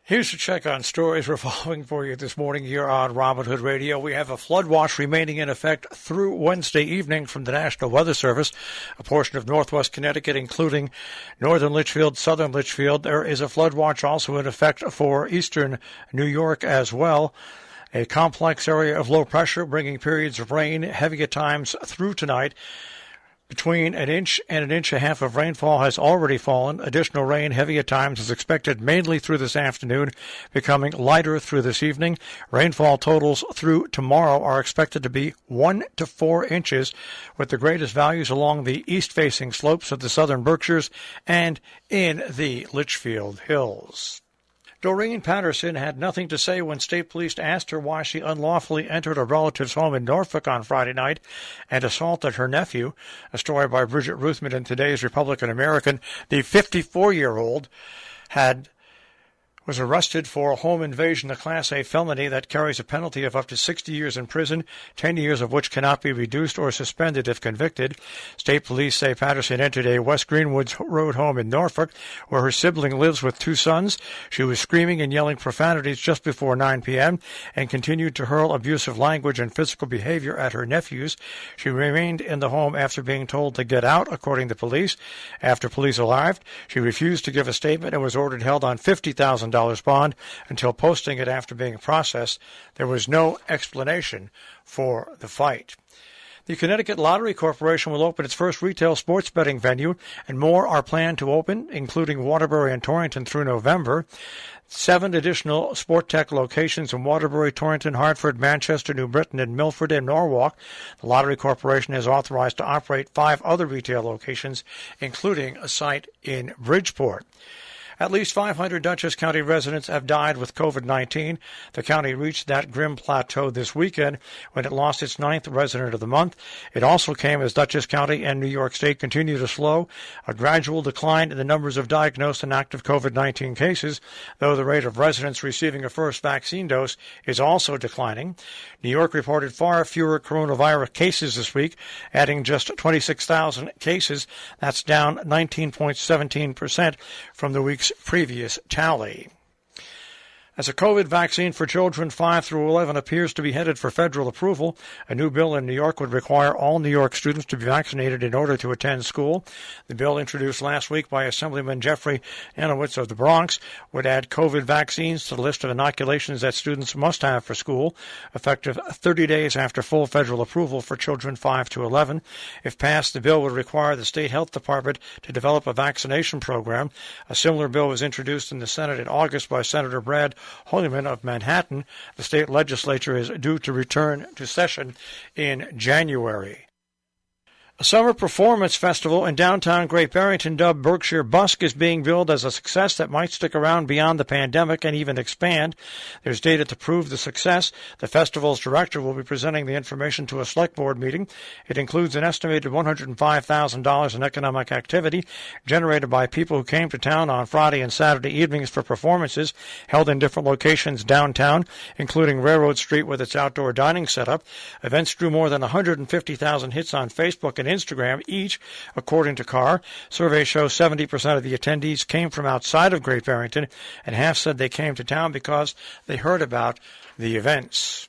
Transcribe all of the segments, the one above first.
Here's a check on stories we're following for you this morning here on Robin Hood Radio. We have a flood watch remaining in effect through Wednesday evening from the National Weather Service. A portion of northwest Connecticut, including northern Litchfield, southern Litchfield. There is a flood watch also in effect for eastern New York as well. A complex area of low pressure bringing periods of rain, heavy at times through tonight. Between an inch and an inch and a half of rainfall has already fallen. Additional rain, heavy at times, is expected mainly through this afternoon, becoming lighter through this evening. Rainfall totals through tomorrow are expected to be 1 to 4 inches, with the greatest values along the east-facing slopes of the southern Berkshires and in the Litchfield Hills. Doreen Patterson had nothing to say when state police asked her why she unlawfully entered a relative's home in Norfolk on Friday night and assaulted her nephew. A story by Bridget Ruthman in today's Republican American. The 54-year-old was arrested for a home invasion, a Class A felony that carries a penalty of up to 60 years in prison, 10 years of which cannot be reduced or suspended if convicted. State police say Patterson entered a West Greenwoods Road home in Norfolk, where her sibling lives with 2 sons. She was screaming and yelling profanities just before 9 p.m. and continued to hurl abusive language and physical behavior at her nephews. She remained in the home after being told to get out, according to police. After police arrived, she refused to give a statement and was ordered held on $50,000 bond until posting it after being processed. There was no explanation for the fight. The Connecticut Lottery Corporation will open its first retail sports betting venue, and more are planned to open, including Waterbury and Torrington through November. 7 additional Spooktacular locations in Waterbury, Torrington, Hartford, Manchester, New Britain, and Milford and Norwalk. The Lottery Corporation is authorized to operate 5 other retail locations, including a site in Bridgeport. At least 500 Dutchess County residents have died with COVID-19. The county reached that grim plateau this weekend when it lost its 9th resident of the month. It also came as Dutchess County and New York State continue to slow a gradual decline in the numbers of diagnosed and active COVID-19 cases, though the rate of residents receiving a first vaccine dose is also declining. New York reported far fewer coronavirus cases this week, adding just 26,000 cases. That's down 19.17% from the week's previous tally. As a COVID vaccine for children 5 through 11 appears to be headed for federal approval, a new bill in New York would require all New York students to be vaccinated in order to attend school. The bill, introduced last week by Assemblyman Jeffrey Anowitz of the Bronx, would add COVID vaccines to the list of inoculations that students must have for school, effective 30 days after full federal approval for children 5 to 11. If passed, the bill would require the state health department to develop a vaccination program. A similar bill was introduced in the Senate in August by Senator Brad Holyman of Manhattan. The state legislature is due to return to session in January. A summer performance festival in downtown Great Barrington, dubbed Berkshire Busk, is being billed as a success that might stick around beyond the pandemic and even expand. There's data to prove the success. The festival's director will be presenting the information to a select board meeting. It includes an estimated $105,000 in economic activity generated by people who came to town on Friday and Saturday evenings for performances held in different locations downtown, including Railroad Street with its outdoor dining setup. Events drew more than 150,000 hits on Facebook and Instagram each, according to Carr. Surveys show 70% of the attendees came from outside of Great Barrington, and half said they came to town because they heard about the events.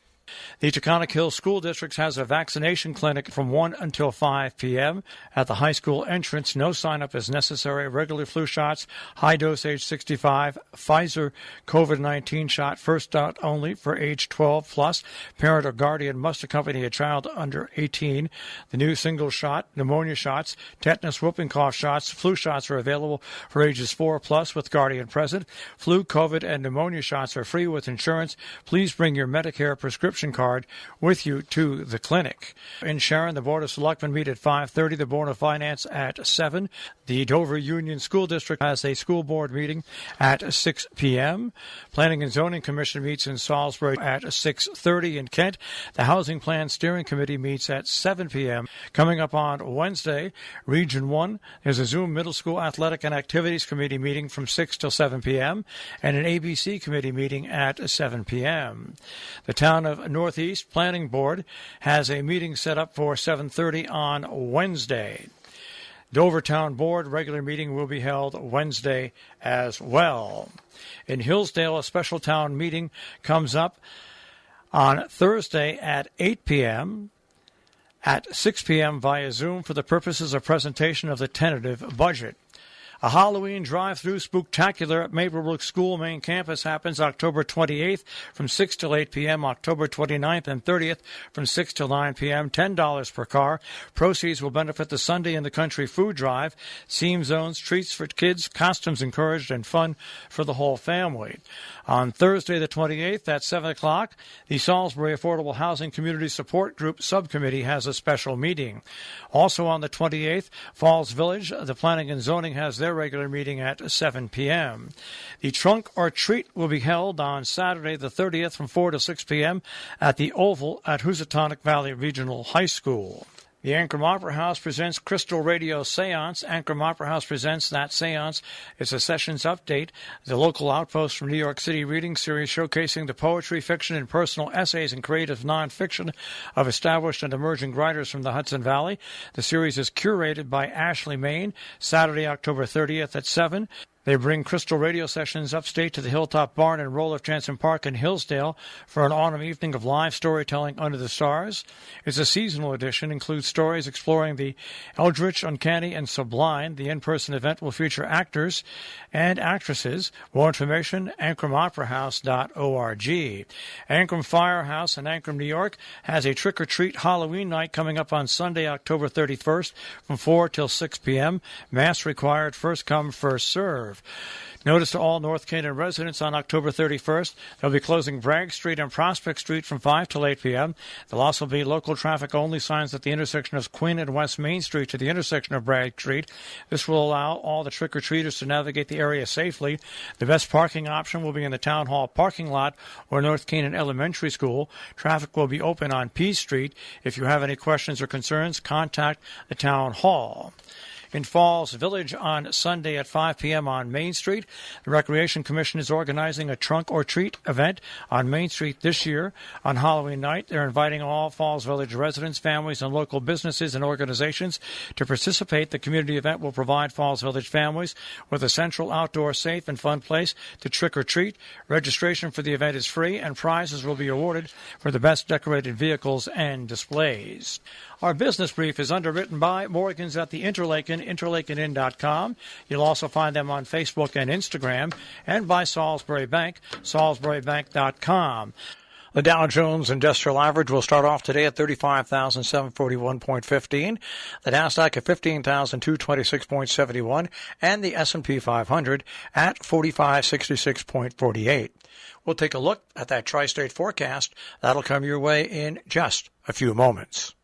The Taconic Hill School District has a vaccination clinic from 1 until 5 p.m. At the high school entrance, no sign-up is necessary. Regular flu shots, high-dose age 65, Pfizer COVID-19 shot, first shot only for age 12 plus. Parent or guardian must accompany a child under 18. The new single shot, pneumonia shots, tetanus, whooping cough shots, flu shots are available for ages 4 plus with guardian present. Flu, COVID, and pneumonia shots are free with insurance. Please bring your Medicare prescription card with you to the clinic. In Sharon, the Board of Selectmen meet at 5:30, the Board of Finance at 7. The Dover Union School District has a school board meeting at 6 p.m. Planning and Zoning Commission meets in Salisbury at 6:30 in Kent. The Housing Plan Steering Committee meets at 7 p.m. Coming up on Wednesday, Region 1, there's a Zoom Middle School Athletic and Activities Committee meeting from 6 till 7 p.m. and an ABC Committee meeting at 7 p.m. The Town of Northeast Planning Board has a meeting set up for 7:30 on Wednesday. Dover Town Board regular meeting will be held Wednesday as well. In Hillsdale, a special town meeting comes up on Thursday at 8 p.m., at 6 p.m. via Zoom for the purposes of presentation of the tentative budget. A Halloween drive-through Spooktacular at Maplewood School main campus happens October 28th from 6 till 8 p.m., October 29th and 30th from 6 till 9 p.m., $10 per car. Proceeds will benefit the Sunday in the Country food drive, theme zones, treats for kids, costumes encouraged, and fun for the whole family. On Thursday the 28th at 7 o'clock, the Salisbury Affordable Housing Community Support Group Subcommittee has a special meeting. Also on the 28th, Falls Village, the Planning and Zoning has their regular meeting at 7 p.m. The Trunk or Treat will be held on Saturday the 30th from 4 to 6 p.m. at the Oval at Housatonic Valley Regional High School. The Ancram Opera House presents Crystal Radio Seance. Ancram Opera House presents that seance. It's a sessions update, the local outpost from New York City reading series showcasing the poetry, fiction, and personal essays and creative nonfiction of established and emerging writers from the Hudson Valley. The series is curated by Ashley Main, Saturday, October 30th at 7. They bring Crystal Radio Sessions upstate to the Hilltop Barn and Roll of Jansen Park in Hillsdale for an autumn evening of live storytelling under the stars. It's a seasonal edition, includes stories exploring the eldritch, uncanny, and sublime. The in-person event will feature actors and actresses. More information, ancramoperahouse.org. Ancram Firehouse in Ancram, New York, has a trick-or-treat Halloween night coming up on Sunday, October 31st from 4 till 6 p.m. Mass required, first come, first serve. Notice to all North Canaan residents on October 31st, they'll be closing Bragg Street and Prospect Street from 5 till 8 p.m. There'll also be local traffic-only signs at the intersection of Queen and West Main Street to the intersection of Bragg Street. This will allow all the trick-or-treaters to navigate the area safely. The best parking option will be in the Town Hall parking lot or North Canaan Elementary School. Traffic will be open on P Street. If you have any questions or concerns, contact the Town Hall. In Falls Village on Sunday at 5 p.m. on Main Street, the Recreation Commission is organizing a trunk or treat event on Main Street this year. On Halloween night, they're inviting all Falls Village residents, families, and local businesses and organizations to participate. The community event will provide Falls Village families with a central outdoor, safe, and fun place to trick or treat. Registration for the event is free, and prizes will be awarded for the best decorated vehicles and displays. Our business brief is underwritten by Morgan's at the Interlaken, interlakenin.com. You'll also find them on Facebook and Instagram, and by Salisbury Bank, salisburybank.com. The Dow Jones Industrial Average will start off today at 35,741.15, the Nasdaq at 15,226.71, and the S&P 500 at 4566.48. We'll take a look at that tri-state forecast. That'll come your way in just a few moments.